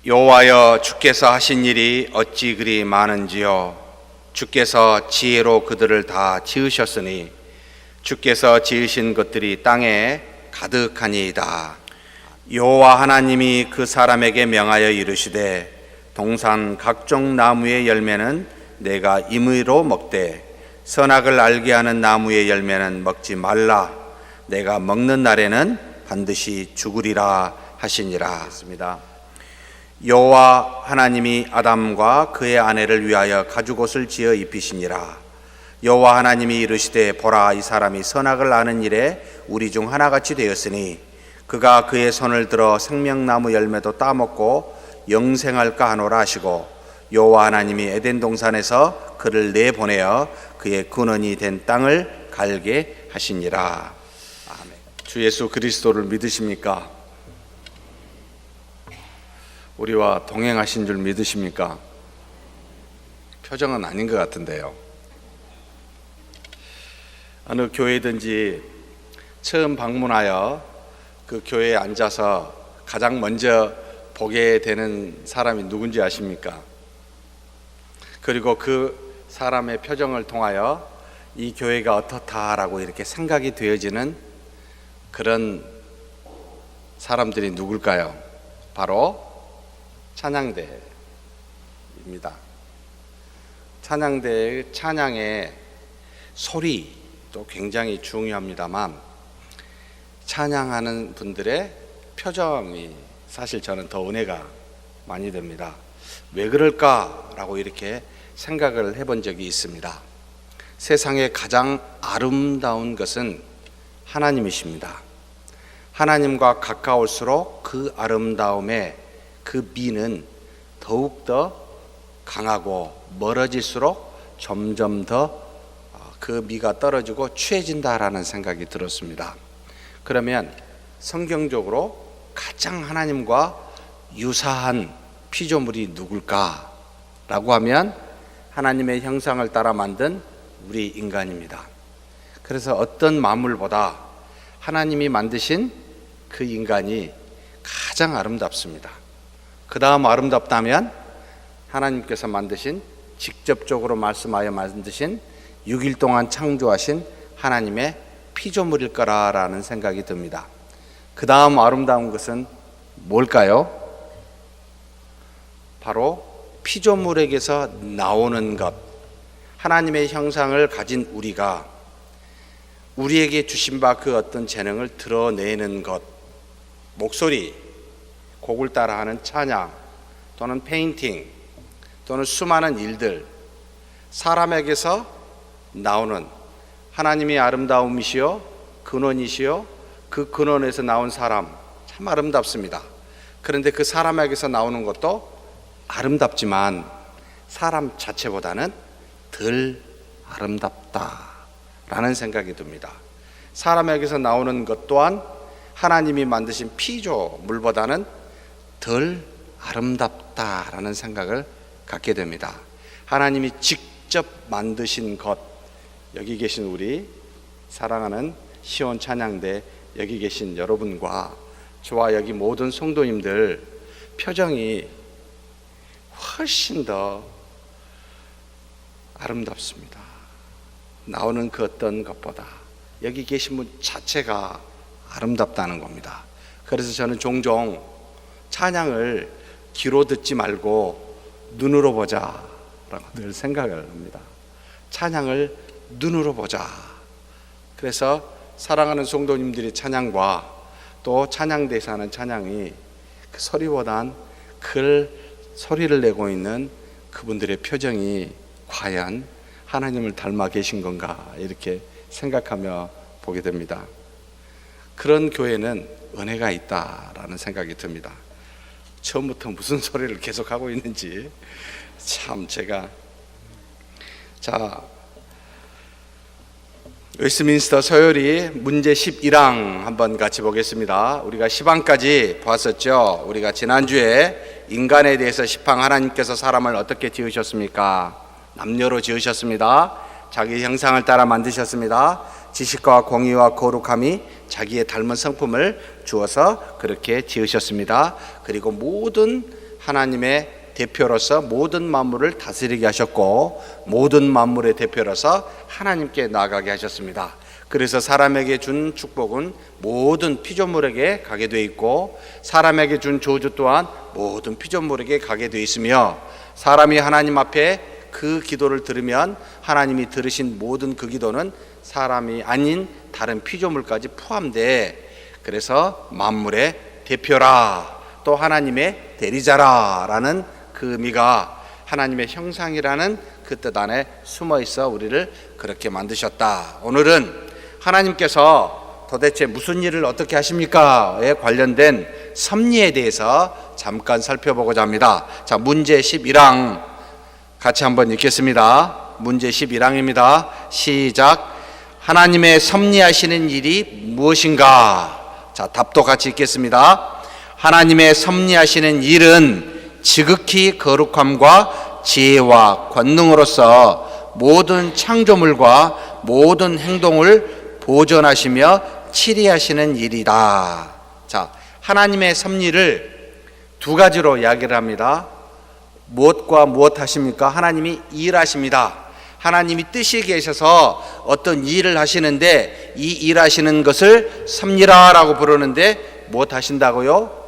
여호와여, 주께서 하신 일이 어찌 그리 많은지요. 주께서 지혜로 그들을 다 지으셨으니 주께서 지으신 것들이 땅에 가득하니이다. 여호와 하나님이 그 사람에게 명하여 이르시되 동산 각종 나무의 열매는 내가 임의로 먹되 선악을 알게 하는 나무의 열매는 먹지 말라. 내가 먹는 날에는 반드시 죽으리라 하시니라. 여호와 하나님이 아담과 그의 아내를 위하여 가죽옷을 지어 입히시니라. 여호와 하나님이 이르시되 보라, 이 사람이 선악을 아는 일에 우리 중 하나같이 되었으니 그가 그의 손을 들어 생명나무 열매도 따먹고 영생할까 하노라 하시고, 여호와 하나님이 에덴 동산에서 그를 내보내어 그의 근원이 된 땅을 갈게 하시니라. 아멘. 주 예수 그리스도를 믿으십니까? 우리와 동행하신 줄 믿으십니까? 표정은 아닌 것 같은데요. 어느 교회든지 처음 방문하여 그 교회에 앉아서 가장 먼저 보게 되는 사람이 누군지 아십니까? 그리고 그 사람의 표정을 통하여 이 교회가 어떻다라고 이렇게 생각이 되어지는 그런 사람들이 누굴까요? 바로 찬양대입니다. 찬양대의 찬양의 소리도 굉장히 중요합니다만 찬양하는 분들의 표정이 사실 저는 더 은혜가 많이 됩니다. 왜 그럴까라고 이렇게 생각을 해본 적이 있습니다. 세상에 가장 아름다운 것은 하나님이십니다. 하나님과 가까울수록 그 아름다움에 그 미는 더욱더 강하고 멀어질수록 점점 더 그 미가 떨어지고 취해진다라는 생각이 들었습니다. 그러면 성경적으로 가장 하나님과 유사한 피조물이 누굴까라고 하면 하나님의 형상을 따라 만든 우리 인간입니다. 그래서 어떤 만물보다 하나님이 만드신 그 인간이 가장 아름답습니다. 그 다음 아름답다면 하나님께서 만드신, 직접적으로 말씀하여 만드신 6일 동안 창조하신 하나님의 피조물일 거라는 생각이 듭니다. 그 다음 아름다운 것은 뭘까요? 바로 피조물에게서 나오는 것, 하나님의 형상을 가진 우리가 우리에게 주신 바 그 어떤 재능을 드러내는 것, 목소리, 곡을 따라하는 찬양 또는 페인팅 또는 수많은 일들, 사람에게서 나오는 하나님의 아름다움이시여 근원이시여 그 근원에서 나온 사람 참 아름답습니다. 그런데 그 사람에게서 나오는 것도 아름답지만 사람 자체보다는 덜 아름답다라는 생각이 듭니다. 사람에게서 나오는 것 또한 하나님이 만드신 피조물보다는 덜 아름답다라는 생각을 갖게 됩니다. 하나님이 직접 만드신 것, 여기 계신 우리 사랑하는 시온 찬양대 여기 계신 여러분과 저와 여기 모든 성도님들 표정이 훨씬 더 아름답습니다. 나오는 그 어떤 것보다 여기 계신 분 자체가 아름답다는 겁니다. 그래서 저는 종종 찬양을 귀로 듣지 말고 눈으로 보자 라고 늘 생각을 합니다. 찬양을 눈으로 보자. 그래서 사랑하는 성도님들의 찬양과 또 찬양대에서 하는 찬양이 그 소리보단 그 소리를 내고 있는 그분들의 표정이 과연 하나님을 닮아 계신 건가 이렇게 생각하며 보게 됩니다. 그런 교회는 은혜가 있다라는 생각이 듭니다. 처음부터 무슨 소리를 계속하고 있는지 참 제가 웨스트민스터 서열이 문제 11항 한번 같이 보겠습니다. 우리가 10항까지 보았었죠. 우리가 지난주에 인간에 대해서 10항 하나님께서 사람을 어떻게 지으셨습니까? 남녀로 지으셨습니다. 자기 형상을 따라 만드셨습니다. 지식과 공의와 거룩함이 자기의 닮은 성품을 주어서 그렇게 지으셨습니다. 그리고 모든 하나님의 대표로서 모든 만물을 다스리게 하셨고 모든 만물의 대표로서 하나님께 나아가게 하셨습니다. 그래서 사람에게 준 축복은 모든 피조물에게 가게 돼 있고 사람에게 준 저주 또한 모든 피조물에게 가게 돼 있으며 사람이 하나님 앞에 그 기도를 들으면 하나님이 들으신 모든 그 기도는 사람이 아닌 다른 피조물까지 포함돼 그래서 만물의 대표라 또 하나님의 대리자라라는 그 의미가 하나님의 형상이라는 그 뜻 안에 숨어 있어 우리를 그렇게 만드셨다. 오늘은 하나님께서 도대체 무슨 일을 어떻게 하십니까에 관련된 섭리에 대해서 잠깐 살펴보고자 합니다. 자, 문제 11항 같이 한번 읽겠습니다. 문제 11항입니다. 시작. 하나님의 섭리하시는 일이 무엇인가? 자, 답도 같이 읽겠습니다. 하나님의 섭리하시는 일은 지극히 거룩함과 지혜와 권능으로서 모든 창조물과 모든 행동을 보존하시며 치리하시는 일이다. 자, 하나님의 섭리를 두 가지로 이야기를 합니다. 무엇과 무엇 하십니까? 하나님이 일하십니다. 하나님이 뜻이 계셔서 어떤 일을 하시는데 이 일하시는 것을 섭리라라고 부르는데 무엇 하신다고요?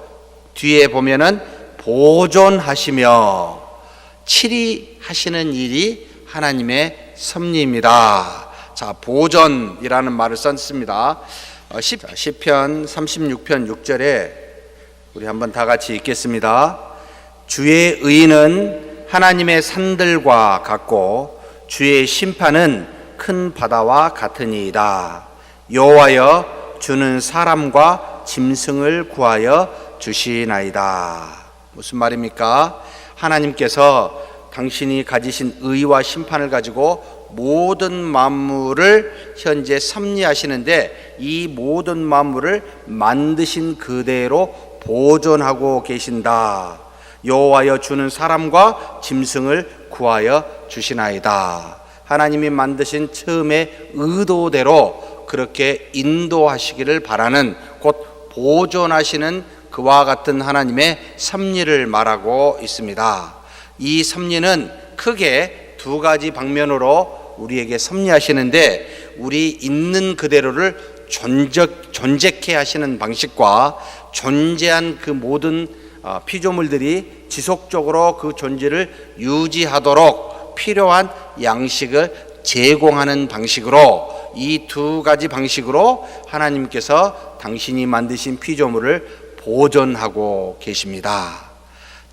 뒤에 보면은 보존하시며 치리하시는 일이 하나님의 섭리입니다. 자, 보존이라는 말을 썼습니다. 시편 36편 6절에 우리 한번 다 같이 읽겠습니다. 주의 의는 하나님의 산들과 같고 주의 심판은 큰 바다와 같으니이다. 여호와여 주는 사람과 짐승을 구하여 주시나이다. 무슨 말입니까? 하나님께서 당신이 가지신 의와 심판을 가지고 모든 만물을 현재 섭리하시는데 이 모든 만물을 만드신 그대로 보존하고 계신다. 여호와여 주는 사람과 짐승을 구하여 주시나이다. 하나님이 만드신 처음의 의도대로 그렇게 인도하시기를 바라는 곧 보존하시는 그와 같은 하나님의 섭리를 말하고 있습니다. 이 섭리는 크게 두 가지 방면으로 우리에게 섭리하시는데 우리 있는 그대로를 존재케 하시는 방식과 존재한 그 모든 피조물들이 지속적으로 그 존재를 유지하도록 필요한 양식을 제공하는 방식으로 이 두 가지 방식으로 하나님께서 당신이 만드신 피조물을 보존하고 계십니다.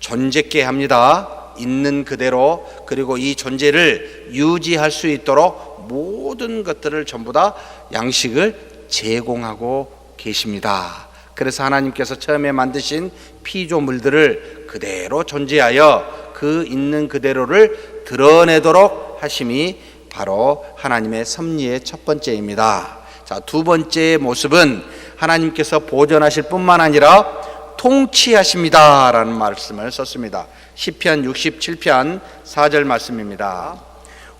존재케 합니다. 있는 그대로 그리고 이 존재를 유지할 수 있도록 모든 것들을 전부 다 양식을 제공하고 계십니다. 그래서 하나님께서 처음에 만드신 피조물들을 그대로 존재하여 그 있는 그대로를 드러내도록 하심이 바로 하나님의 섭리의 첫 번째입니다. 자, 두 번째 모습은 하나님께서 보존하실 뿐만 아니라 통치하십니다 라는 말씀을 썼습니다. 시편 67편 4절 말씀입니다.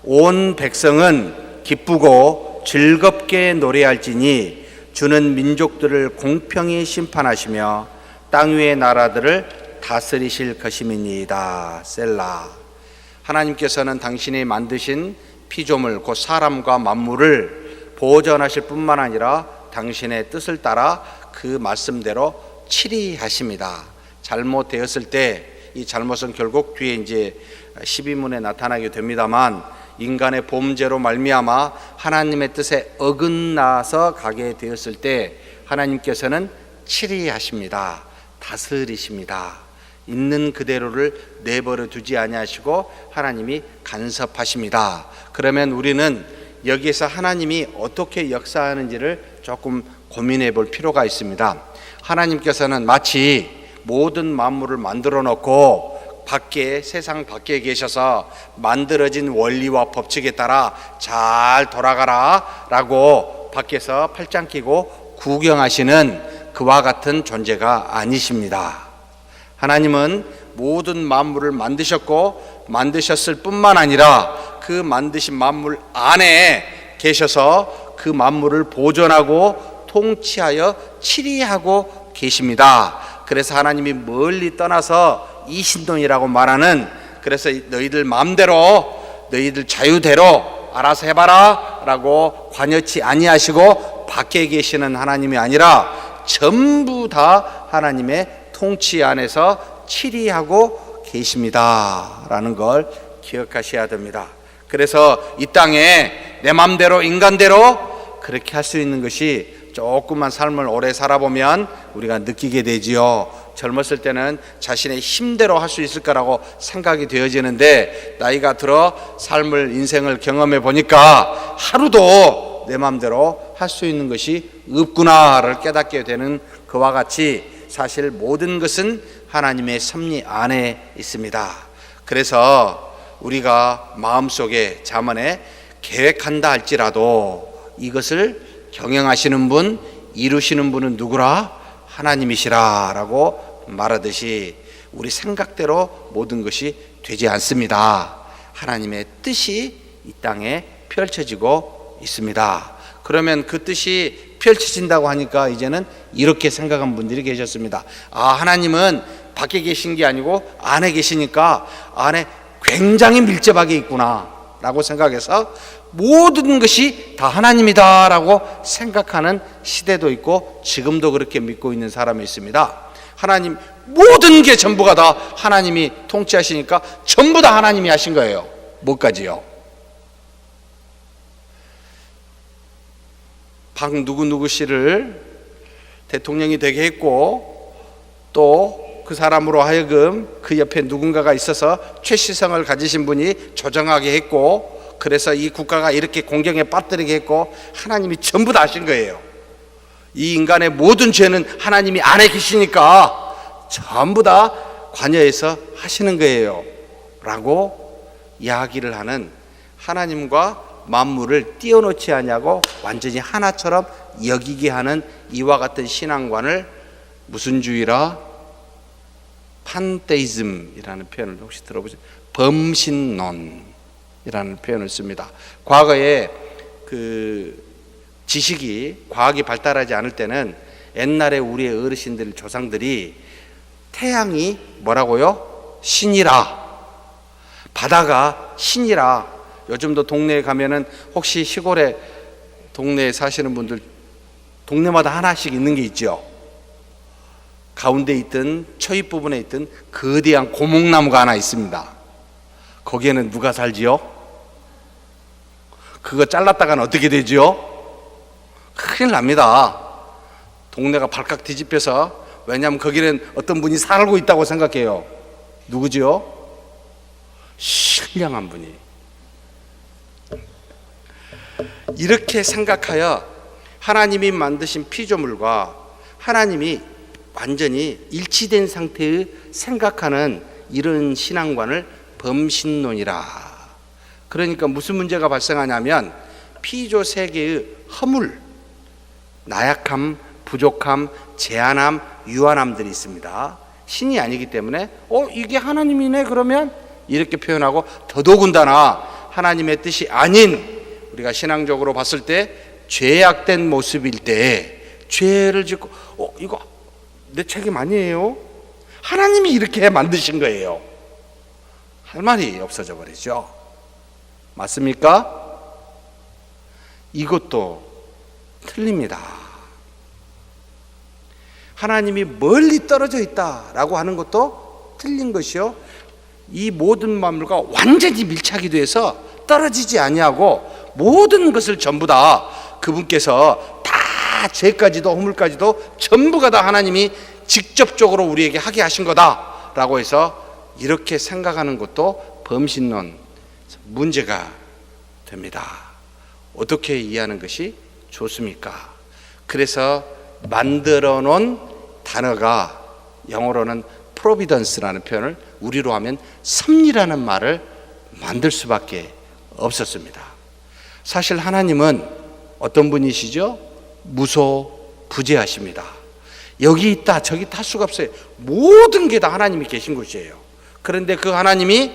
온 백성은 기쁘고 즐겁게 노래할지니 주는 민족들을 공평히 심판하시며 땅 위의 나라들을 다스리실 것임이니이다. 셀라. 하나님께서는 당신이 만드신 피조물 곧 사람과 만물을 보존하실 뿐만 아니라 당신의 뜻을 따라 그 말씀대로 치리하십니다. 잘못되었을 때 이 잘못은 결국 뒤에 이제 12문에 나타나게 됩니다만 인간의 범죄로 말미암아 하나님의 뜻에 어긋나서 가게 되었을 때 하나님께서는 치리하십니다. 다스리십니다. 있는 그대로를 내버려 두지 아니하시고 하나님이 간섭하십니다. 그러면 우리는 여기에서 하나님이 어떻게 역사하는지를 조금 고민해 볼 필요가 있습니다. 하나님께서는 마치 모든 만물을 만들어 놓고 밖에 세상 밖에 계셔서 만들어진 원리와 법칙에 따라 잘 돌아가라 라고 밖에서 팔짱 끼고 구경하시는 그와 같은 존재가 아니십니다. 하나님은 모든 만물을 만드셨고 만드셨을 뿐만 아니라 그 만드신 만물 안에 계셔서 그 만물을 보존하고 통치하여 치리하고 계십니다. 그래서 하나님이 멀리 떠나서 이신론이라고 말하는, 그래서 너희들 마음대로 너희들 자유대로 알아서 해봐라 라고 관여치 아니하시고 밖에 계시는 하나님이 아니라 전부 다 하나님의 통치 안에서 치리하고 계십니다 라는 걸 기억하셔야 됩니다. 그래서 이 땅에 내 마음대로 인간대로 그렇게 할 수 있는 것이 조금만 삶을 오래 살아보면 우리가 느끼게 되지요. 젊었을 때는 자신의 힘대로 할 수 있을 거라고 생각이 되어지는데 나이가 들어 삶을 인생을 경험해 보니까 하루도 내 마음대로 할 수 있는 것이 없구나를 깨닫게 되는 그와 같이 사실 모든 것은 하나님의 섭리 안에 있습니다. 그래서 우리가 마음속에 잠언에 계획한다 할지라도 이것을 경영하시는 분, 이루시는 분은 누구라? 하나님이시라 라고 말하듯이 우리 생각대로 모든 것이 되지 않습니다. 하나님의 뜻이 이 땅에 펼쳐지고 있습니다. 그러면 그 뜻이 펼쳐진다고 하니까 이제는 이렇게 생각한 분들이 계셨습니다. 하나님은 밖에 계신 게 아니고 안에 계시니까 안에 굉장히 밀접하게 있구나 라고 생각해서 모든 것이 다 하나님이다 라고 생각하는 시대도 있고 지금도 그렇게 믿고 있는 사람이 있습니다. 하나님, 모든 게 전부가 다 하나님이 통치하시니까 전부 다 하나님이 하신 거예요. 뭐까지요? 누구누구 씨를 대통령이 되게 했고 또 그 사람으로 하여금 그 옆에 누군가가 있어서 최시성을 가지신 분이 조정하게 했고 그래서 이 국가가 이렇게 공경에 빠뜨리게 했고 하나님이 전부 다 하신 거예요. 이 인간의 모든 죄는 하나님이 안에 계시니까 전부 다 관여해서 하시는 거예요 라고 이야기를 하는, 하나님과 만물을 띄워놓지 않냐고 완전히 하나처럼 여기게 하는 이와 같은 신앙관을 무슨 주의라? 판테이즘이라는 표현을 혹시 들어보세요? 범신론이라는 표현을 씁니다. 과거에 그 지식이, 과학이 발달하지 않을 때는 옛날에 우리의 어르신들, 조상들이 태양이 뭐라고요? 신이라, 바다가 신이라. 요즘도 동네에 가면은 혹시 시골에 동네에 사시는 분들 동네마다 하나씩 있는 게 있죠. 가운데 있던 초입 부분에 있던 거대한 고목나무가 하나 있습니다. 거기에는 누가 살지요? 그거 잘랐다가는 어떻게 되지요? 큰일 납니다. 동네가 발칵 뒤집혀서, 왜냐하면 거기는 어떤 분이 살고 있다고 생각해요. 누구지요? 신령한 분이. 이렇게 생각하여 하나님이 만드신 피조물과 하나님이 완전히 일치된 상태의 생각하는 이런 신앙관을 범신론이라. 그러니까 무슨 문제가 발생하냐면 피조 세계의 허물, 나약함, 부족함, 제한함, 유한함들이 있습니다. 신이 아니기 때문에 이게 하나님이네 그러면 이렇게 표현하고, 더더군다나 하나님의 뜻이 아닌, 우리가 신앙적으로 봤을 때 죄악된 모습일 때 죄를 짓고 이거 내 책임 아니에요? 하나님이 이렇게 만드신 거예요. 할 말이 없어져 버리죠. 맞습니까? 이것도 틀립니다. 하나님이 멀리 떨어져 있다라고 하는 것도 틀린 것이요. 이 모든 만물과 완전히 밀착이 돼서 떨어지지 아니하고 모든 것을 전부 다 그분께서 다 죄까지도 허물까지도 전부가 다 하나님이 직접적으로 우리에게 하게 하신 거다라고 해서 이렇게 생각하는 것도 범신론 문제가 됩니다. 어떻게 이해하는 것이 좋습니까? 그래서 만들어 놓은 단어가 영어로는 providence라는 표현을, 우리로 하면 섭리라는 말을 만들 수밖에 없었습니다. 사실 하나님은 어떤 분이시죠? 무소부재하십니다. 여기 있다 저기 있다 할 수가 없어요. 모든 게 다 하나님이 계신 곳이에요. 그런데 그 하나님이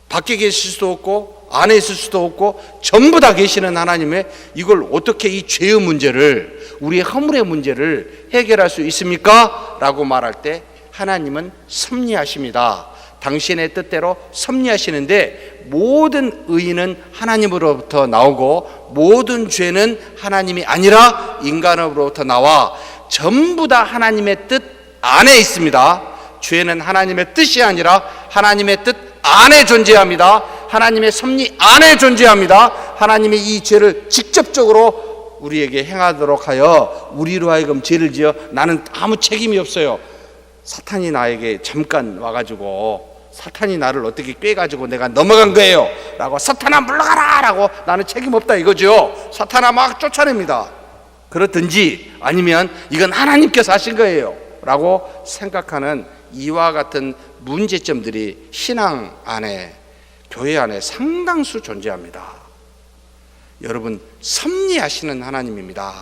밖에 계실 수도 없고 안에 있을 수도 없고 전부 다 계시는 하나님의 이걸 어떻게 이 죄의 문제를, 우리의 허물의 문제를 해결할 수 있습니까? 라고 말할 때 하나님은 섭리하십니다. 당신의 뜻대로 섭리하시는데 모든 의는 하나님으로부터 나오고 모든 죄는 하나님이 아니라 인간으로부터 나와 전부 다 하나님의 뜻 안에 있습니다. 죄는 하나님의 뜻이 아니라 하나님의 뜻 안에 존재합니다. 하나님의 섭리 안에 존재합니다. 하나님이 이 죄를 직접적으로 우리에게 행하도록 하여 우리로 하여금 죄를 지어 나는 아무 책임이 없어요. 사탄이 나에게 잠깐 와가지고 사탄이 나를 어떻게 꿰가지고 내가 넘어간 거예요 라고 사탄아 물러가라 라고 나는 책임 없다 이거죠. 사탄아 막 쫓아냅니다. 그렇든지 아니면 이건 하나님께서 하신 거예요 라고 생각하는 이와 같은 문제점들이 신앙 안에 교회 안에 상당수 존재합니다. 여러분, 섭리하시는 하나님입니다.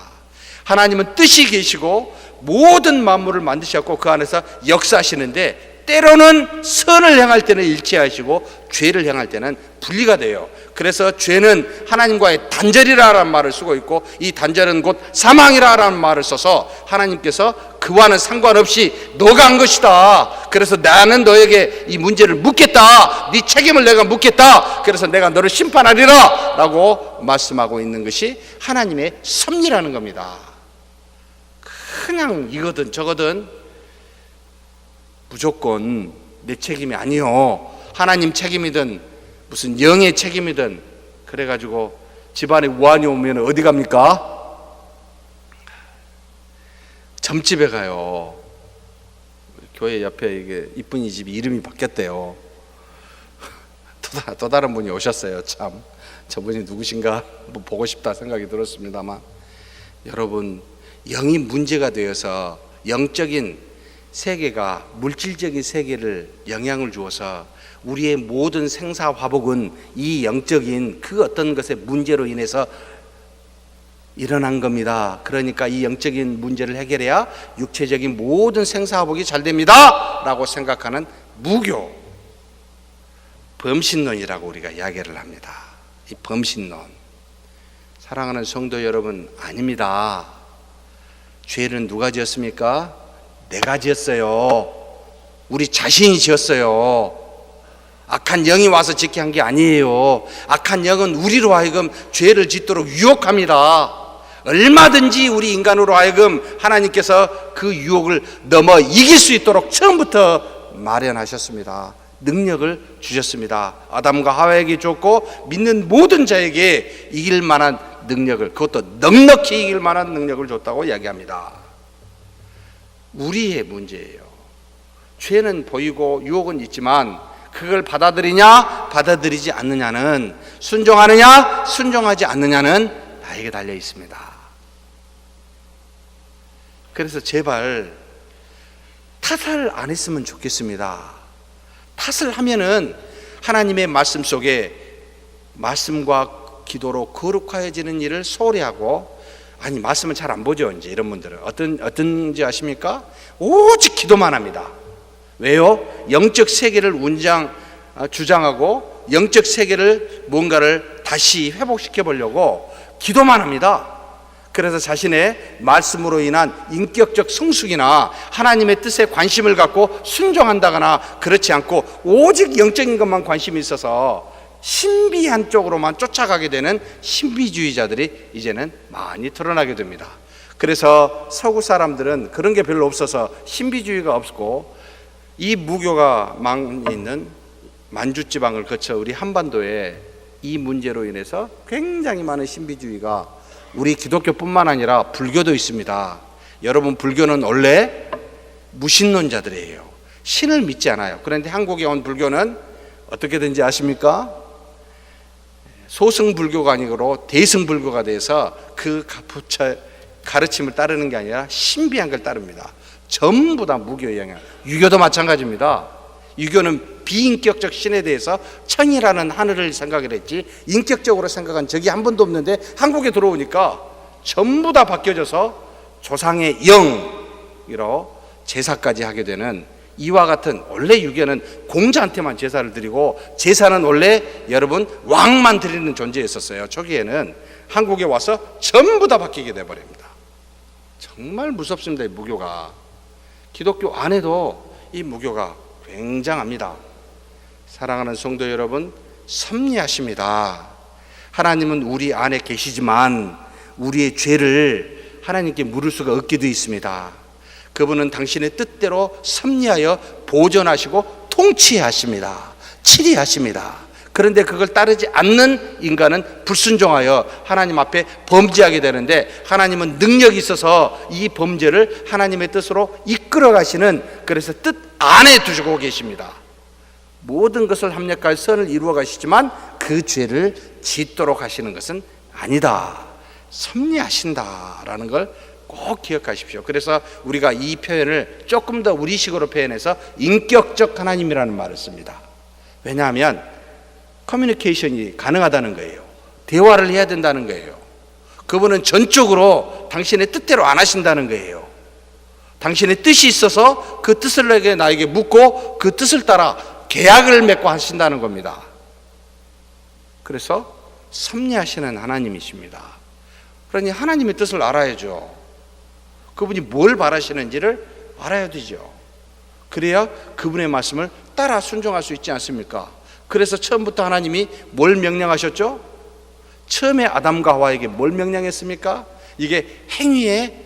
하나님은 뜻이 계시고 모든 만물을 만드셨고 그 안에서 역사하시는데 때로는 선을 행할 때는 일치하시고 죄를 행할 때는 분리가 돼요. 그래서 죄는 하나님과의 단절이라는 말을 쓰고 있고 이 단절은 곧 사망이라는 말을 써서 하나님께서 그와는 상관없이 너가 한 것이다. 그래서 나는 너에게 이 문제를 묻겠다. 네 책임을 내가 묻겠다. 그래서 내가 너를 심판하리라 라고 말씀하고 있는 것이 하나님의 섭리라는 겁니다. 그냥 이거든 저거든 무조건 내 책임이 아니요 하나님 책임이든 무슨 영의 책임이든 그래가지고 집안에 우환이 오면 어디 갑니까? 점집에 가요. 교회 옆에 이게 이쁜 이 집이 이름이 바뀌었대요. 또 다른 분이 오셨어요. 참 저분이 누구신가 뭐 보고 싶다 생각이 들었습니다만 여러분 영이 문제가 되어서 영적인 세계가 물질적인 세계를 영향을 주어서 우리의 모든 생사화복은 이 영적인 그 어떤 것의 문제로 인해서 일어난 겁니다. 그러니까 이 영적인 문제를 해결해야 육체적인 모든 생사화복이 잘 됩니다 라고 생각하는 무교 범신론이라고 우리가 이야기를 합니다. 이 범신론, 사랑하는 성도 여러분, 아닙니다. 죄는 누가 지었습니까? 내가 지었어요. 우리 자신이 지었어요. 악한 영이 와서 짓게 한 게 아니에요. 악한 영은 우리로 하여금 죄를 짓도록 유혹합니다. 얼마든지 우리 인간으로 하여금 하나님께서 그 유혹을 넘어 이길 수 있도록 처음부터 마련하셨습니다. 능력을 주셨습니다. 아담과 하와에게 줬고 믿는 모든 자에게 이길 만한 능력을, 그것도 넉넉히 이길 만한 능력을 줬다고 이야기합니다. 우리의 문제예요. 죄는 보이고 유혹은 있지만 그걸 받아들이냐 받아들이지 않느냐는, 순종하느냐 순종하지 않느냐는 나에게 달려 있습니다. 그래서 제발 탓을 안 했으면 좋겠습니다. 탓을 하면은 하나님의 말씀 속에 말씀과 기도로 거룩해지는 일을 소홀히 하고, 아니 말씀을 잘 안 보죠. 이제 이런 분들은 어떤지 아십니까? 오직 기도만 합니다. 왜요? 영적 세계를 주장하고 영적 세계를 뭔가를 다시 회복시켜 보려고 기도만 합니다. 그래서 자신의 말씀으로 인한 인격적 성숙이나 하나님의 뜻에 관심을 갖고 순종한다거나 그렇지 않고 오직 영적인 것만 관심이 있어서 신비한 쪽으로만 쫓아가게 되는 신비주의자들이 이제는 많이 드러나게 됩니다. 그래서 서구 사람들은 그런 게 별로 없어서 신비주의가 없고, 이 무교가 많이 있는 만주지방을 거쳐 우리 한반도에 이 문제로 인해서 굉장히 많은 신비주의가, 우리 기독교뿐만 아니라 불교도 있습니다. 여러분, 불교는 원래 무신론자들이에요. 신을 믿지 않아요. 그런데 한국에 온 불교는 어떻게 된지 아십니까? 소승불교가 아니고 대승불교가 돼서 그 가르침을 따르는 게 아니라 신비한 걸 따릅니다. 전부 다 무교의 영향. 유교도 마찬가지입니다. 유교는 비인격적 신에 대해서 천이라는 하늘을 생각을 했지 인격적으로 생각한 적이 한 번도 없는데 한국에 들어오니까 전부 다 바뀌어져서 조상의 영으로 제사까지 하게 되는, 이와 같은, 원래 유교는 공자한테만 제사를 드리고 제사는 원래 여러분 왕만 드리는 존재였었어요. 초기에는. 한국에 와서 전부 다 바뀌게 돼버립니다. 정말 무섭습니다, 이 무교가. 기독교 안에도 이 무교가 굉장합니다. 사랑하는 성도 여러분, 섭리하십니다. 하나님은 우리 안에 계시지만 우리의 죄를 하나님께 물을 수가 없게 되어 있습니다. 그분은 당신의 뜻대로 섭리하여 보존하시고 통치하십니다. 치리하십니다. 그런데 그걸 따르지 않는 인간은 불순종하여 하나님 앞에 범죄하게 되는데, 하나님은 능력이 있어서 이 범죄를 하나님의 뜻으로 이끌어 가시는, 그래서 뜻 안에 두시고 계십니다. 모든 것을 합력하여 선을 이루어 가시지만 그 죄를 짓도록 하시는 것은 아니다. 섭리하신다라는 걸 꼭 기억하십시오. 그래서 우리가 이 표현을 조금 더 우리식으로 표현해서 인격적 하나님이라는 말을 씁니다. 왜냐하면 커뮤니케이션이 가능하다는 거예요. 대화를 해야 된다는 거예요. 그분은 전적으로 당신의 뜻대로 안 하신다는 거예요. 당신의 뜻이 있어서 그 뜻을 나에게 묻고 그 뜻을 따라 계약을 맺고 하신다는 겁니다. 그래서 섭리하시는 하나님이십니다. 그러니 하나님의 뜻을 알아야죠. 그분이 뭘 바라시는지를 알아야 되죠. 그래야 그분의 말씀을 따라 순종할 수 있지 않습니까? 그래서 처음부터 하나님이 뭘 명령하셨죠? 처음에 아담과 하와에게 뭘 명령했습니까? 이게 행위의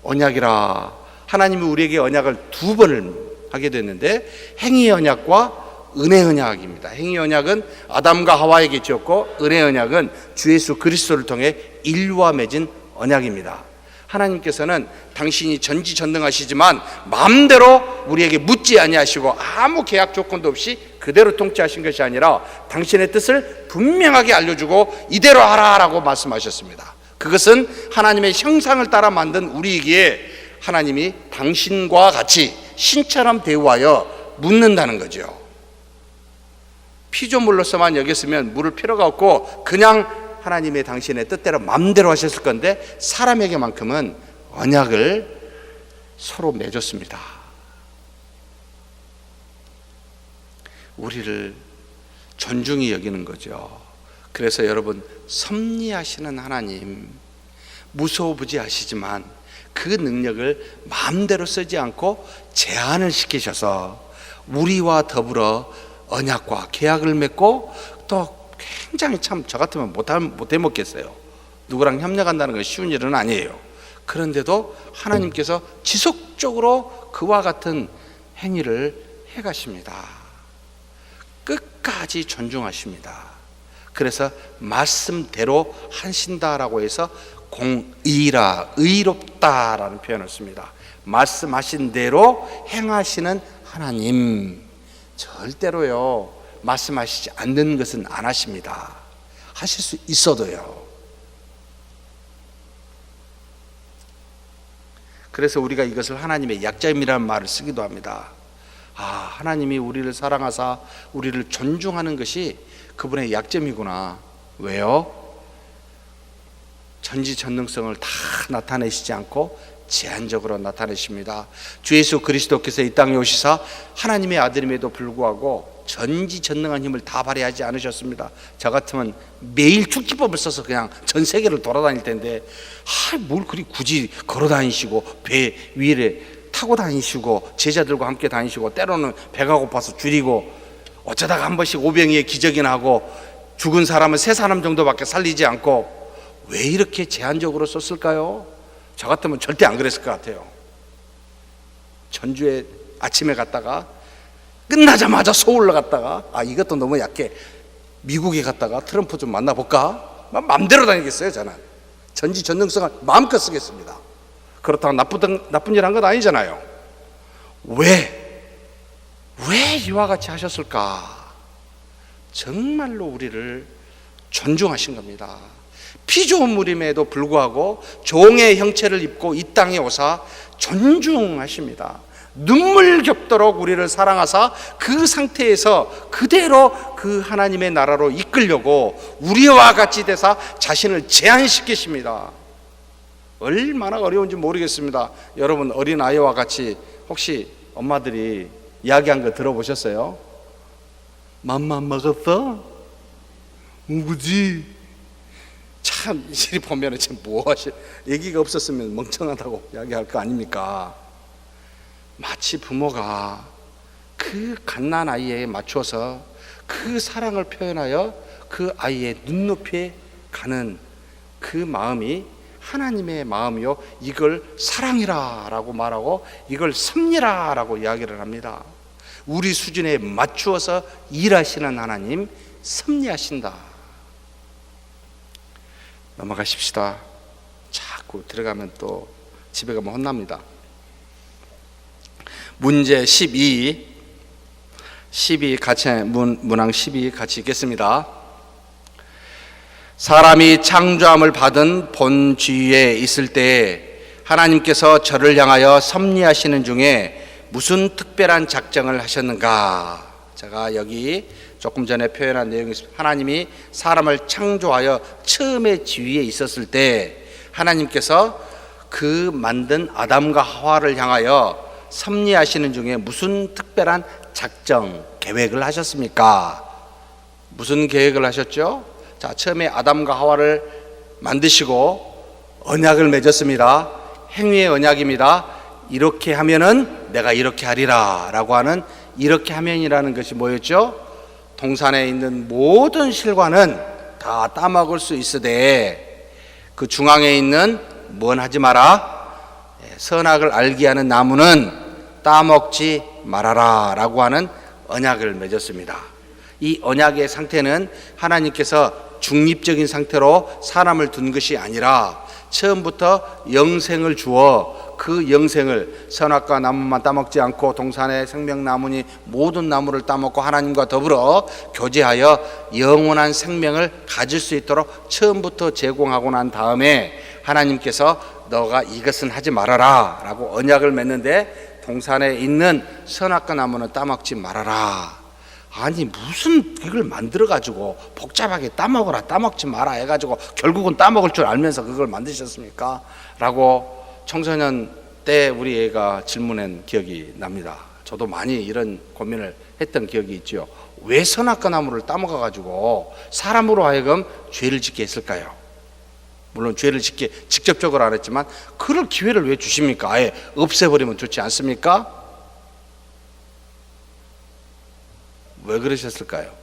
언약이라. 하나님이 우리에게 언약을 두 번을 하게 됐는데, 행위의 언약과 은혜의 언약입니다. 행위의 언약은 아담과 하와에게 지었고, 은혜의 언약은 주 예수 그리스도를 통해 인류와 맺은 언약입니다. 하나님께서는 당신이 전지전능하시지만 마음대로 우리에게 묻지 아니하시고 아무 계약 조건도 없이 그대로 통치하신 것이 아니라 당신의 뜻을 분명하게 알려주고 이대로 하라라고 말씀하셨습니다. 그것은 하나님의 형상을 따라 만든 우리에게 하나님이 당신과 같이 신처럼 대우하여 묻는다는 거죠. 피조물로서만 여겼으면 물을 필요가 없고 그냥 하나님의 당신의 뜻대로 마음대로 하셨을 건데, 사람에게만큼은 언약을 서로 맺었습니다. 우리를 존중히 여기는 거죠. 그래서 여러분, 섭리하시는 하나님, 무소부지하시지만 그 능력을 마음대로 쓰지 않고 제한을 시키셔서 우리와 더불어 언약과 계약을 맺고, 또 굉장히 참 저 같으면 못 해먹겠어요. 누구랑 협력한다는 건 쉬운 일은 아니에요. 그런데도 하나님께서 지속적으로 그와 같은 행위를 해가십니다. 끝까지 존중하십니다. 그래서 말씀대로 하신다라고 해서 공의라, 의롭다라는 표현을 씁니다. 말씀하신 대로 행하시는 하나님, 절대로요 말씀하시지 않는 것은 안 하십니다. 하실 수 있어도요. 그래서 우리가 이것을 하나님의 약점이라는 말을 쓰기도 합니다. 하나님이 우리를 사랑하사 우리를 존중하는 것이 그분의 약점이구나. 왜요? 전지전능성을 다 나타내시지 않고 제한적으로 나타내십니다. 주 예수 그리스도께서 이 땅에 오시사 하나님의 아들임에도 불구하고 전지전능한 힘을 다 발휘하지 않으셨습니다. 저 같으면 매일 축지법을 써서 그냥 전 세계를 돌아다닐 텐데, 뭘 그리 굳이 걸어 다니시고 배 위에 타고 다니시고 제자들과 함께 다니시고, 때로는 배가 고파서 줄이고, 어쩌다가 한 번씩 오병이의 기적이나 하고 죽은 사람은 3사람 정도밖에 살리지 않고, 왜 이렇게 제한적으로 썼을까요? 저 같으면 절대 안 그랬을 것 같아요. 전주에 아침에 갔다가 끝나자마자 서울로 갔다가, 이것도 너무 약해, 미국에 갔다가 트럼프 좀 만나볼까? 마음대로 다니겠어요. 저는 전지전능성을 마음껏 쓰겠습니다. 그렇다고 나쁜 일 한 건 아니잖아요. 왜 이와 같이 하셨을까? 정말로 우리를 존중하신 겁니다. 피조물임에도 불구하고 종의 형체를 입고 이 땅에 오사 존중하십니다. 눈물 겹도록 우리를 사랑하사 그 상태에서 그대로 그 하나님의 나라로 이끌려고 우리와 같이 되사 자신을 제한시키십니다. 얼마나 어려운지 모르겠습니다. 여러분, 어린아이와 같이 혹시 엄마들이 이야기한 거 들어보셨어요? 맘마 먹었어? 그지? 참 이리 보면 지금 얘기가 없었으면 멍청하다고 이야기할 거 아닙니까? 마치 부모가 그 갓난 아이에 맞춰서 그 사랑을 표현하여 그 아이의 눈높이에 가는 그 마음이 하나님의 마음이요, 이걸 사랑이라 라고 말하고 이걸 섭리라 라고 이야기를 합니다. 우리 수준에 맞추어서 일하시는 하나님, 섭리하신다. 넘어가십시다. 자꾸 들어가면 또 집에 가면 혼납니다. 문제 12 같이 문항 12 같이 읽겠습니다. 사람이 창조함을 받은 본지위에 있을 때 하나님께서 저를 향하여 섭리하시는 중에 무슨 특별한 작정을 하셨는가? 제가 여기 조금 전에 표현한 내용이 있습니다. 하나님이 사람을 창조하여 처음에 지위에 있었을 때 하나님께서 그 만든 아담과 하와를 향하여 섭리하시는 중에 무슨 특별한 작정, 계획을 하셨습니까? 무슨 계획을 하셨죠? 자, 처음에 아담과 하와를 만드시고 언약을 맺었습니다. 행위의 언약입니다. 이렇게 하면은 내가 이렇게 하리라 라고 하는 이렇게 하면이라는 것이 뭐였죠? 동산에 있는 모든 실과는 다 따먹을 수 있으되 그 중앙에 있는 뭔 하지 마라, 선악을 알게 하는 나무는 따먹지 말아라 라고 하는 언약을 맺었습니다. 이 언약의 상태는 하나님께서 중립적인 상태로 사람을 둔 것이 아니라 처음부터 영생을 주어 그 영생을 선악과 나무만 따먹지 않고 동산의 생명나무니 모든 나무를 따먹고 하나님과 더불어 교제하여 영원한 생명을 가질 수 있도록 처음부터 제공하고 난 다음에 하나님께서 너가 이것은 하지 말아라 라고 언약을 맺는데 동산에 있는 선악과 나무는 따먹지 말아라. 아니 무슨 이걸 만들어 가지고 복잡하게 따먹어라 따먹지 마라 해가지고 결국은 따먹을 줄 알면서 그걸 만드셨습니까? 라고 청소년 때 우리 애가 질문한 기억이 납니다. 저도 많이 이런 고민을 했던 기억이 있죠. 왜 선악과 나무를 따먹어 가지고 사람으로 하여금 죄를 짓게 했을까요? 물론 죄를 짓게 직접적으로 안 했지만 그럴 기회를 왜 주십니까? 아예 없애버리면 좋지 않습니까? 왜 그러셨을까요?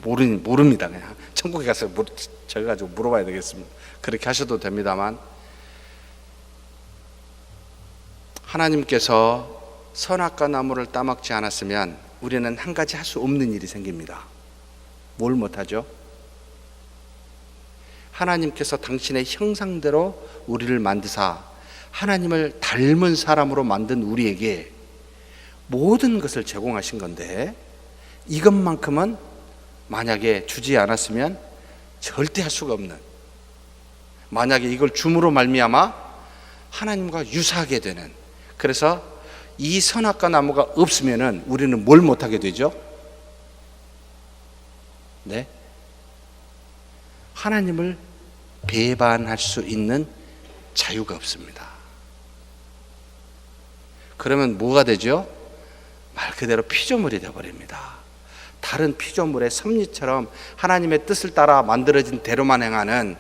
모릅니다. 그냥 천국에 가서 저기 가지고 물어봐야 되겠습니다. 그렇게 하셔도 됩니다만 하나님께서 선악과 나무를 따먹지 않았으면 우리는 한 가지 할 수 없는 일이 생깁니다. 뭘 못하죠? 하나님께서 당신의 형상대로 우리를 만드사 하나님을 닮은 사람으로 만든 우리에게 모든 것을 제공하신 건데 이것만큼은 만약에 주지 않았으면 절대 할 수가 없는, 만약에 이걸 줌으로 말미암아 하나님과 유사하게 되는, 그래서 이 선악과 나무가 없으면은 우리는 뭘 못하게 되죠? 네? 하나님을 배반할 수 있는 자유가 없습니다. 그러면 뭐가 되죠? 말 그대로 피조물이 되어버립니다. 다른 피조물의 섭리처럼 하나님의 뜻을 따라 만들어진 대로만 행하는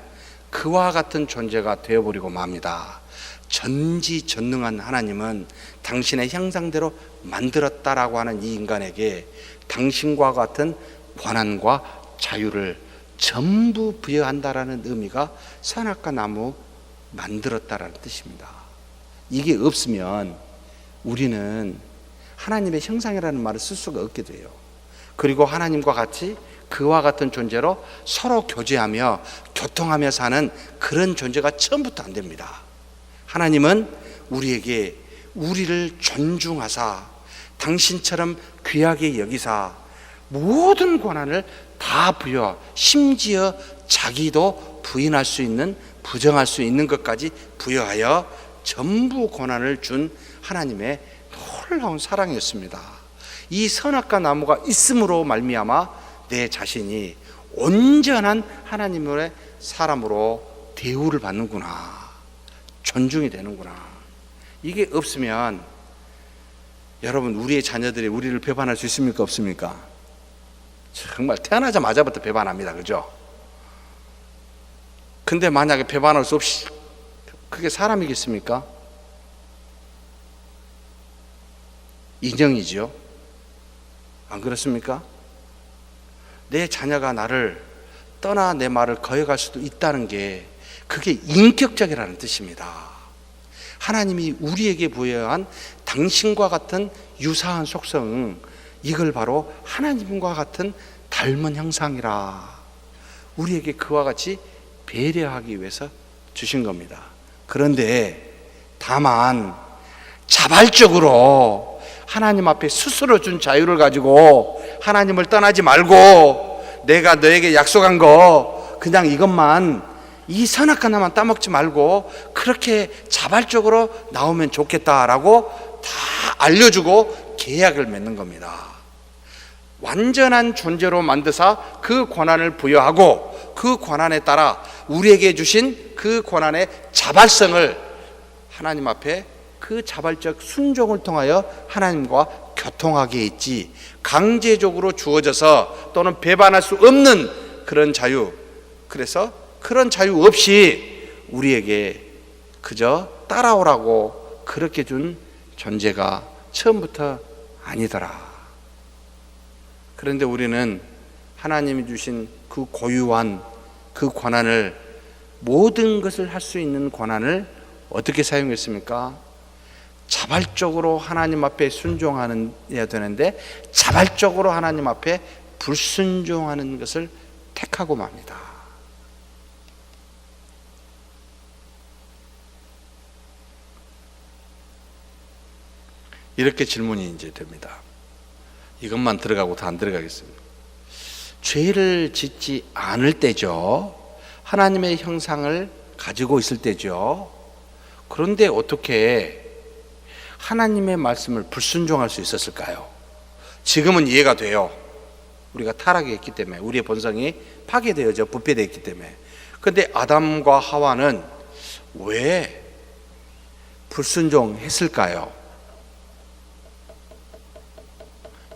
그와 같은 존재가 되어버리고 맙니다. 전지전능한 하나님은 당신의 형상대로 만들었다라고 하는 이 인간에게 당신과 같은 권한과 자유를 전부 부여한다라는 의미가 선악과 나무 만들었다라는 뜻입니다. 이게 없으면 우리는 하나님의 형상이라는 말을 쓸 수가 없게 돼요. 그리고 하나님과 같이 그와 같은 존재로 서로 교제하며 교통하며 사는 그런 존재가 처음부터 안 됩니다. 하나님은 우리에게 우리를 존중하사 당신처럼 귀하게 여기사 모든 권한을 다 부여, 심지어 자기도 부인할 수 있는, 부정할 수 있는 것까지 부여하여 전부 권한을 준 하나님의 놀라운 사랑이었습니다. 이 선악과 나무가 있음으로 말미암아 내 자신이 온전한 하나님의 사람으로 대우를 받는구나, 존중이 되는구나. 이게 없으면 여러분, 우리의 자녀들이 우리를 배반할 수 있습니까? 없습니까? 정말 태어나자마자부터 배반합니다. 그죠? 근데 만약에 배반할 수 없이 그게 사람이겠습니까? 인형이죠. 안 그렇습니까? 내 자녀가 나를 떠나 내 말을 거역할 수도 있다는 게 그게 인격적이라는 뜻입니다. 하나님이 우리에게 부여한 당신과 같은 유사한 속성, 이걸 바로 하나님과 같은 닮은 형상이라 우리에게 그와 같이 배려하기 위해서 주신 겁니다. 그런데 다만 자발적으로 하나님 앞에 스스로 준 자유를 가지고 하나님을 떠나지 말고 내가 너에게 약속한 거 그냥 이것만 이 선악한 하나만 따먹지 말고 그렇게 자발적으로 나오면 좋겠다라고 다 알려주고 계약을 맺는 겁니다. 완전한 존재로 만드사 그 권한을 부여하고 그 권한에 따라 우리에게 주신 그 권한의 자발성을 하나님 앞에 그 자발적 순종을 통하여 하나님과 교통하게 했지, 강제적으로 주어져서 또는 배반할 수 없는 그런 자유, 그래서 그런 자유 없이 우리에게 그저 따라오라고 그렇게 준 존재가 처음부터 아니더라. 그런데 우리는 하나님이 주신 그 고유한 그 권한을, 모든 것을 할 수 있는 권한을 어떻게 사용했습니까? 자발적으로 하나님 앞에 순종해야 되는데 자발적으로 하나님 앞에 불순종하는 것을 택하고 맙니다. 이렇게 질문이 이제 됩니다. 이것만 들어가고 다 안 들어가겠습니다. 죄를 짓지 않을 때죠. 하나님의 형상을 가지고 있을 때죠. 그런데 어떻게 하나님의 말씀을 불순종할 수 있었을까요? 지금은 이해가 돼요. 우리가 타락했기 때문에, 우리의 본성이 파괴되어져 부패되어 있기 때문에. 그런데 아담과 하와는 왜 불순종했을까요?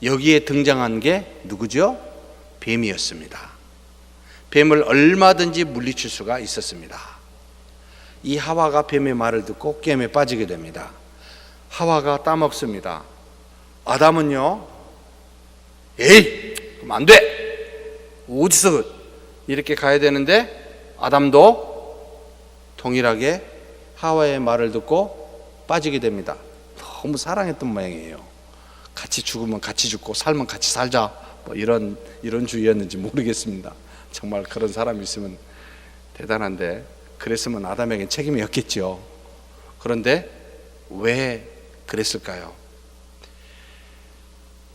여기에 등장한 게 누구죠? 뱀이었습니다. 뱀을 얼마든지 물리칠 수가 있었습니다. 이 하와가 뱀의 말을 듣고 게임에 빠지게 됩니다. 하와가 따먹습니다. 아담은요, 에이, 그럼 안 돼! 어디서 이렇게 가야 되는데 아담도 동일하게 하와의 말을 듣고 빠지게 됩니다. 너무 사랑했던 모양이에요. 같이 죽으면 같이 죽고 살면 같이 살자, 뭐 이런 주의였는지 모르겠습니다. 정말 그런 사람이 있으면 대단한데, 그랬으면 아담에겐 책임이 없겠죠. 그런데 왜 그랬을까요?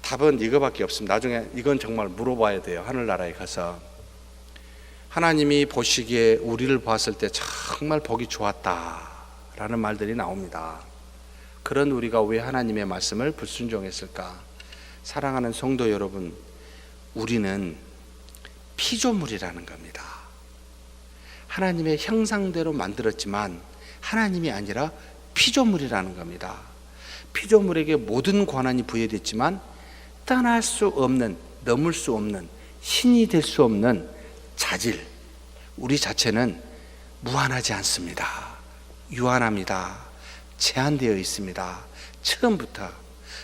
답은 이거밖에 없습니다. 나중에 이건 정말 물어봐야 돼요. 하늘나라에 가서 하나님이 보시기에 우리를 봤을 때 정말 보기 좋았다라는 말들이 나옵니다. 그런 우리가 왜 하나님의 말씀을 불순종했을까? 사랑하는 성도 여러분, 우리는 피조물이라는 겁니다. 하나님의 형상대로 만들었지만 하나님이 아니라 피조물이라는 겁니다. 피조물에게 모든 권한이 부여됐지만 떠날 수 없는, 넘을 수 없는, 신이 될 수 없는 자질, 우리 자체는 무한하지 않습니다. 유한합니다. 제한되어 있습니다. 처음부터.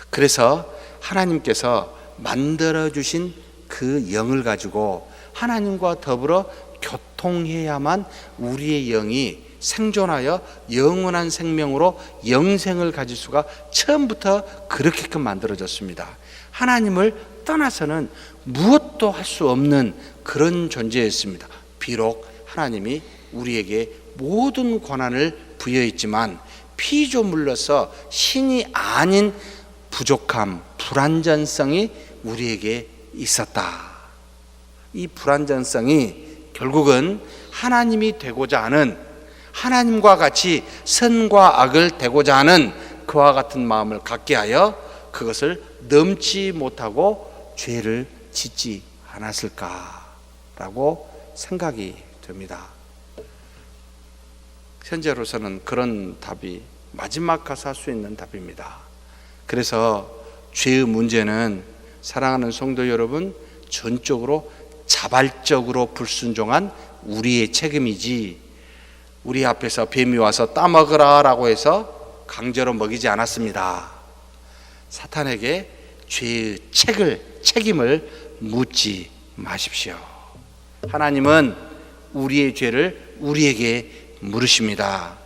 그래서 하나님께서 만들어주신 그 영을 가지고 하나님과 더불어 교통해야만 우리의 영이 생존하여 영원한 생명으로 영생을 가질 수가 처음부터 그렇게끔 만들어졌습니다. 하나님을 떠나서는 무엇도 할 수 없는 그런 존재였습니다. 비록 하나님이 우리에게 모든 권한을 부여했지만 피조물로서 신이 아닌 부족함, 불완전성이 우리에게 있었다. 이 불완전성이 결국은 하나님이 되고자 하는, 하나님과 같이 선과 악을 되고자 하는 그와 같은 마음을 갖게 하여 그것을 넘지 못하고 죄를 짓지 않았을까라고 생각이 됩니다. 현재로서는 그런 답이 마지막 가서 할 수 있는 답입니다. 그래서 죄의 문제는 사랑하는 성도 여러분, 전적으로 자발적으로 불순종한 우리의 책임이지, 우리 앞에서 뱀이 와서 따먹으라 라고 해서 강제로 먹이지 않았습니다. 사탄에게 죄의 책임을 묻지 마십시오. 하나님은 우리의 죄를 우리에게 물으십니다.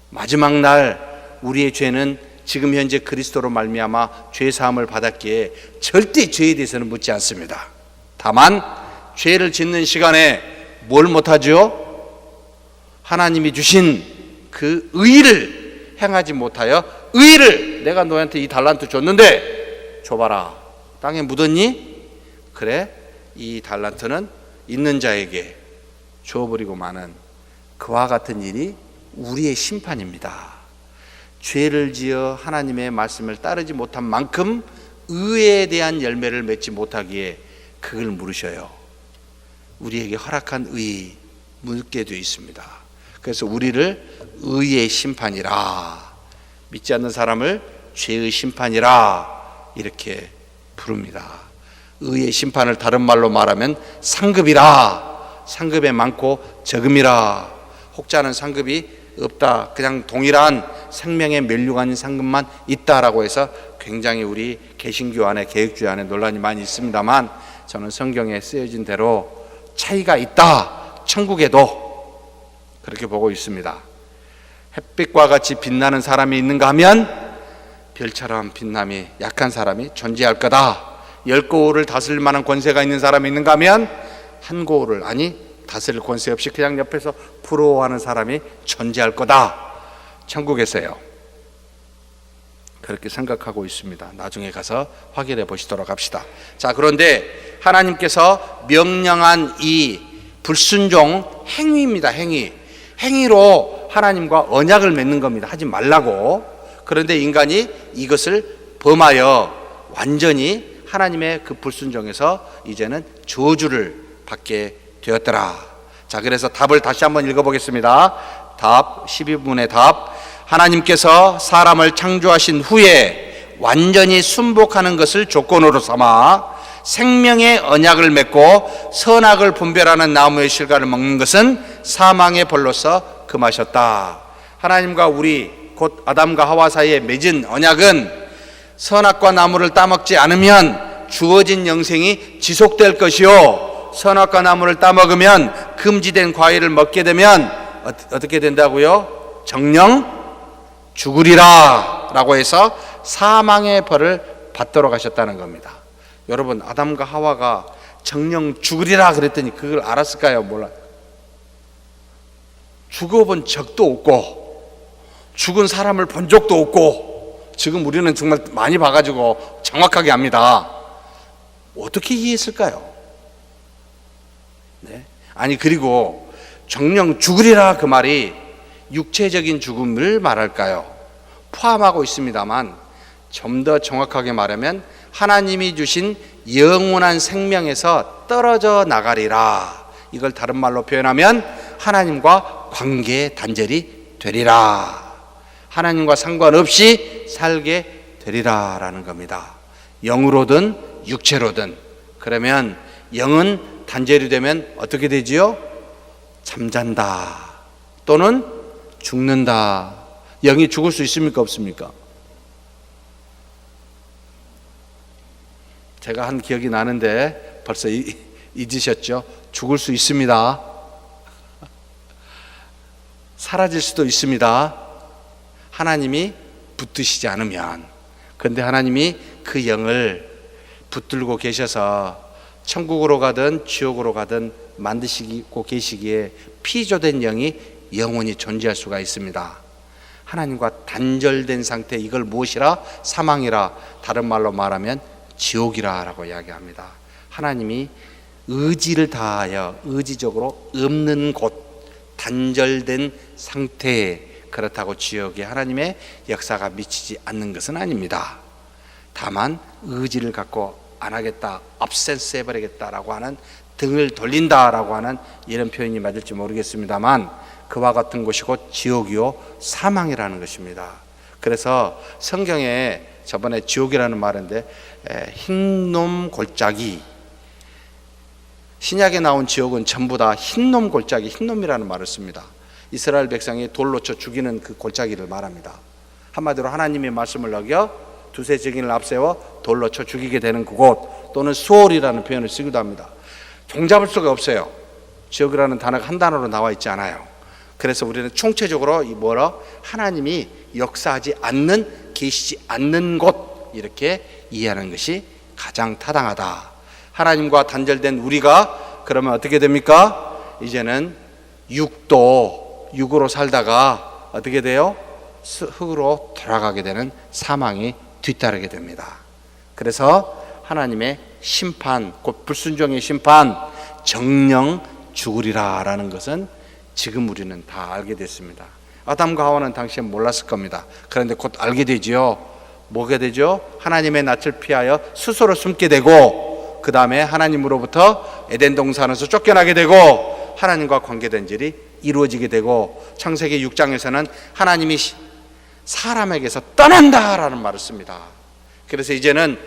마지막 날 우리의 죄는 지금 현재 그리스도로 말미암아 죄 사함을 받았기에 절대 죄에 대해서는 묻지 않습니다. 다만 죄를 짓는 시간에 뭘 못하죠? 하나님이 주신 그 의를 행하지 못하여, 의를 내가 너한테 이 달란트 줬는데 줘봐라, 땅에 묻었니? 그래, 이 달란트는 있는 자에게 줘버리고 마는 그와 같은 일이 우리의 심판입니다. 죄를 지어 하나님의 말씀을 따르지 못한 만큼 의에 대한 열매를 맺지 못하기에 그걸 물으셔요. 우리에게 허락한 의 묻게 되어 있습니다. 그래서 우리를 의의 심판이라, 믿지 않는 사람을 죄의 심판이라 이렇게 부릅니다. 의의 심판을 다른 말로 말하면 상급이라, 상급에 많고 적음이라. 혹자는 상급이 없다, 그냥 동일한 생명의 면류가 아닌 상급만 있다라고 해서 굉장히 우리 개신교 안에, 개혁주의 안에 논란이 많이 있습니다만, 저는 성경에 쓰여진 대로 차이가 있다, 천국에도 그렇게 보고 있습니다. 햇빛과 같이 빛나는 사람이 있는가 하면 별처럼 빛남이 약한 사람이 존재할 거다. 10고을을 다스릴 만한 권세가 있는 사람이 있는가 하면 한 고을을, 아니 다스릴 권세 없이 그냥 옆에서 부러워하는 사람이 존재할 거다. 천국에서요, 그렇게 생각하고 있습니다. 나중에 가서 확인해 보시도록 합시다. 자, 그런데 하나님께서 명령한 이 불순종 행위입니다. 행위로 하나님과 언약을 맺는 겁니다. 하지 말라고. 그런데 인간이 이것을 범하여 완전히 하나님의 그 불순종에서 이제는 저주를 받게 되었더라. 자, 그래서 답을 다시 한번 읽어보겠습니다. 답, 12분의 답. 하나님께서 사람을 창조하신 후에 완전히 순복하는 것을 조건으로 삼아 생명의 언약을 맺고 선악을 분별하는 나무의 실과를 먹는 것은 사망의 벌로서 금하셨다. 하나님과 우리, 곧 아담과 하와 사이에 맺은 언약은 선악과 나무를 따먹지 않으면 주어진 영생이 지속될 것이요, 선악과 나무를 따먹으면 금지된 과일을 먹게 되면 어떻게 된다고요? 정령 죽으리라 라고 해서 사망의 벌을 받도록 하셨다는 겁니다. 여러분, 아담과 하와가 정령 죽으리라 그랬더니 그걸 알았을까요? 몰라요. 죽어본 적도 없고 죽은 사람을 본 적도 없고, 지금 우리는 정말 많이 봐가지고 정확하게 압니다. 어떻게 이해했을까요? 네? 아니, 그리고 정령 죽으리라 그 말이 육체적인 죽음을 말할까요? 포함하고 있습니다만, 좀 더 정확하게 말하면 하나님이 주신 영원한 생명에서 떨어져 나가리라. 이걸 다른 말로 표현하면 하나님과 관계 단절이 되리라. 하나님과 상관없이 살게 되리라 라는 겁니다. 영으로든 육체로든. 그러면 영은 단절이 되면 어떻게 되지요? 잠잔다 또는 죽는다. 영이 죽을 수 있습니까? 없습니까? 제가 한 기억이 나는데 벌써 잊으셨죠? 죽을 수 있습니다. 사라질 수도 있습니다. 하나님이 붙드시지 않으면. 그런데 하나님이 그 영을 붙들고 계셔서 천국으로 가든 지옥으로 가든 만드시고 계시기에 피조된 영이 영원히 존재할 수가 있습니다. 하나님과 단절된 상태, 이걸 무엇이라? 사망이라, 다른 말로 말하면 지옥이라 라고 이야기합니다. 하나님이 의지를 다하여 의지적으로 없는 곳, 단절된 상태에, 그렇다고 지옥에 하나님의 역사가 미치지 않는 것은 아닙니다. 다만 의지를 갖고 안 하겠다, absence 해버리겠다라고 하는, 등을 돌린다라고 하는 이런 표현이 맞을지 모르겠습니다만, 그와 같은 곳이고 지옥이요 사망이라는 것입니다. 그래서 성경에 저번에 지옥이라는 말인데 흰놈 골짜기, 신약에 나온 지옥은 전부 다 흰놈 골짜기, 흰놈이라는 말을 씁니다. 이스라엘 백성이 돌로 쳐 죽이는 그 골짜기를 말합니다. 한마디로 하나님의 말씀을 어겨 두세 증인을 앞세워 돌로 쳐 죽이게 되는 그곳, 또는 수월이라는 표현을 쓰기도 합니다. 종잡을 수가 없어요. 지옥이라는 단어가 한 단어로 나와 있지 않아요. 그래서 우리는 총체적으로 하나님이 역사하지 않는, 계시지 않는 곳, 이렇게 이해하는 것이 가장 타당하다. 하나님과 단절된 우리가 그러면 어떻게 됩니까? 이제는 육으로 살다가 어떻게 돼요? 흙으로 돌아가게 되는 사망이 뒤따르게 됩니다. 그래서 하나님의 심판, 곧 불순종의 심판, 정령 죽으리라 라는 것은 지금 우리는 다 알게 됐습니다. 아담과 하와는 당시에 몰랐을 겁니다. 그런데 곧 알게 되지요. 뭐가 되죠? 하나님의 낯을 피하여 스스로 숨게 되고, 그 다음에 하나님으로부터 에덴 동산에서 쫓겨나게 되고, 하나님과 관계된질이 이루어지게 되고, 창세기 6장에서는 하나님이 사람에게서 떠난다라는 말을 씁니다. 그래서 이제는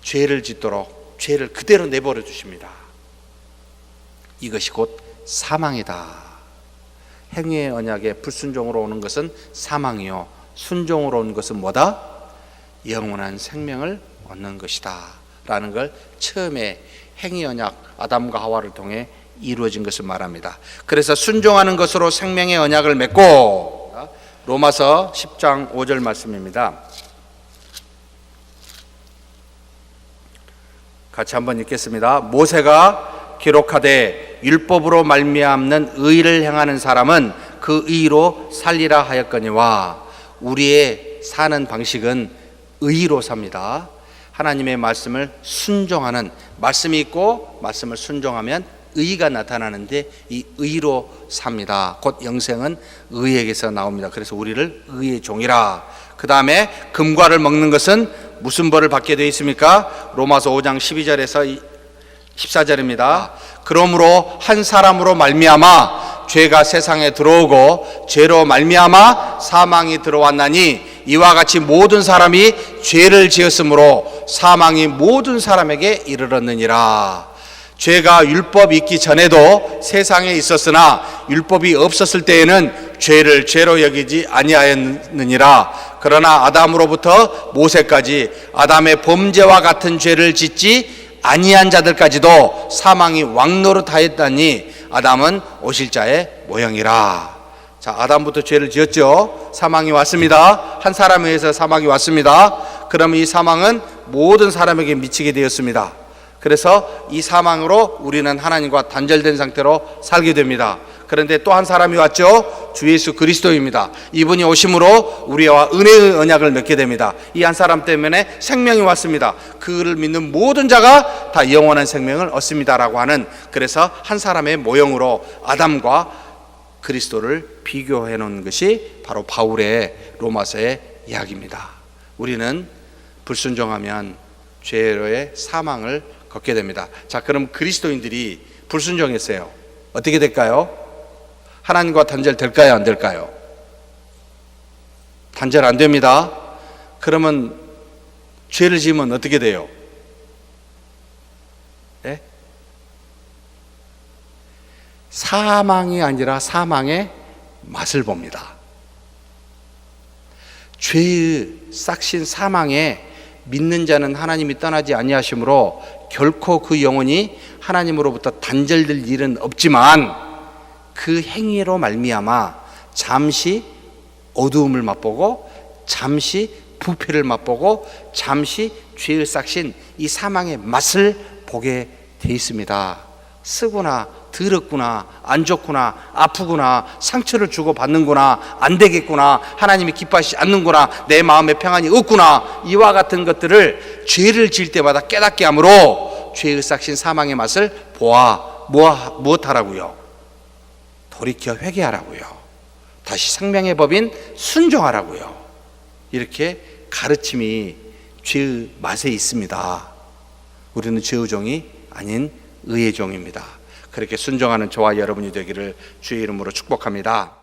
죄를 짓도록 죄를 그대로 내버려 두십니다. 이것이 곧 사망이다. 행위의 언약에 불순종으로 오는 것은 사망이요, 순종으로 오는 것은 뭐다? 영원한 생명을 얻는 것이다 라는 걸 처음에 행위 언약, 아담과 하와를 통해 이루어진 것을 말합니다. 그래서 순종하는 것으로 생명의 언약을 맺고, 로마서 10장 5절 말씀입니다. 같이 한번 읽겠습니다. 모세가 기록하되 율법으로 말미암는 의를 행하는 사람은 그 의로 살리라 하였거니와, 우리의 사는 방식은 의로 삽니다. 하나님의 말씀을 순종하는, 말씀이 있고 말씀을 순종하면 의가 나타나는데 이 의로 삽니다. 곧 영생은 의에게서 나옵니다. 그래서 우리를 의의 종이라. 그 다음에 금과를 먹는 것은 무슨 벌을 받게 되어 있습니까? 로마서 5장 12절에서 14절입니다. 그러므로 한 사람으로 말미암아 죄가 세상에 들어오고 죄로 말미암아 사망이 들어왔나니, 이와 같이 모든 사람이 죄를 지었으므로 사망이 모든 사람에게 이르렀느니라. 죄가 율법이 있기 전에도 세상에 있었으나 율법이 없었을 때에는 죄를 죄로 여기지 아니하였느니라. 그러나 아담으로부터 모세까지 아담의 범죄와 같은 죄를 짓지 아니한 자들까지도 사망이 왕노릇하였다니, 아담은 오실자의 모형이라. 자, 아담부터 죄를 지었죠. 사망이 왔습니다. 한 사람에 의해서 사망이 왔습니다. 그러면 이 사망은 모든 사람에게 미치게 되었습니다. 그래서 이 사망으로 우리는 하나님과 단절된 상태로 살게 됩니다. 그런데 또 한 사람이 왔죠. 주 예수 그리스도입니다. 이분이 오심으로 우리와 은혜의 언약을 맺게 됩니다. 이 한 사람 때문에 생명이 왔습니다. 그를 믿는 모든 자가 다 영원한 생명을 얻습니다라고 하는, 그래서 한 사람의 모형으로 아담과 그리스도를 비교해 놓은 것이 바로 바울의 로마서의 이야기입니다. 우리는 불순종하면 죄로의 사망을 걷게 됩니다. 자, 그럼 그리스도인들이 불순종했어요. 어떻게 될까요? 하나님과 단절될까요? 안 될까요? 단절 안 됩니다. 그러면 죄를 지으면 어떻게 돼요? 네? 사망이 아니라 사망의 맛을 봅니다. 죄의 싹신 사망에 믿는 자는 하나님이 떠나지 아니하심으로 결코 그 영혼이 하나님으로부터 단절될 일은 없지만, 그 행위로 말미암아 잠시 어두움을 맛보고 잠시 부패를 맛보고 잠시 죄의 싹신 이 사망의 맛을 보게 돼 있습니다. 쓰구나, 더럽구나, 안 좋구나, 아프구나, 상처를 주고 받는구나, 안 되겠구나, 하나님이 기뻐하시지 않는구나, 내 마음에 평안이 없구나, 이와 같은 것들을 죄를 지을 때마다 깨닫게 함으로 죄의 싹신 사망의 맛을 보아 무엇하라고요? 돌이켜 회개하라고요. 다시 생명의 법인 순종하라고요. 이렇게 가르침이 죄의 맛에 있습니다. 우리는 죄의 종이 아닌 의의 종입니다. 그렇게 순종하는 저와 여러분이 되기를 주의 이름으로 축복합니다.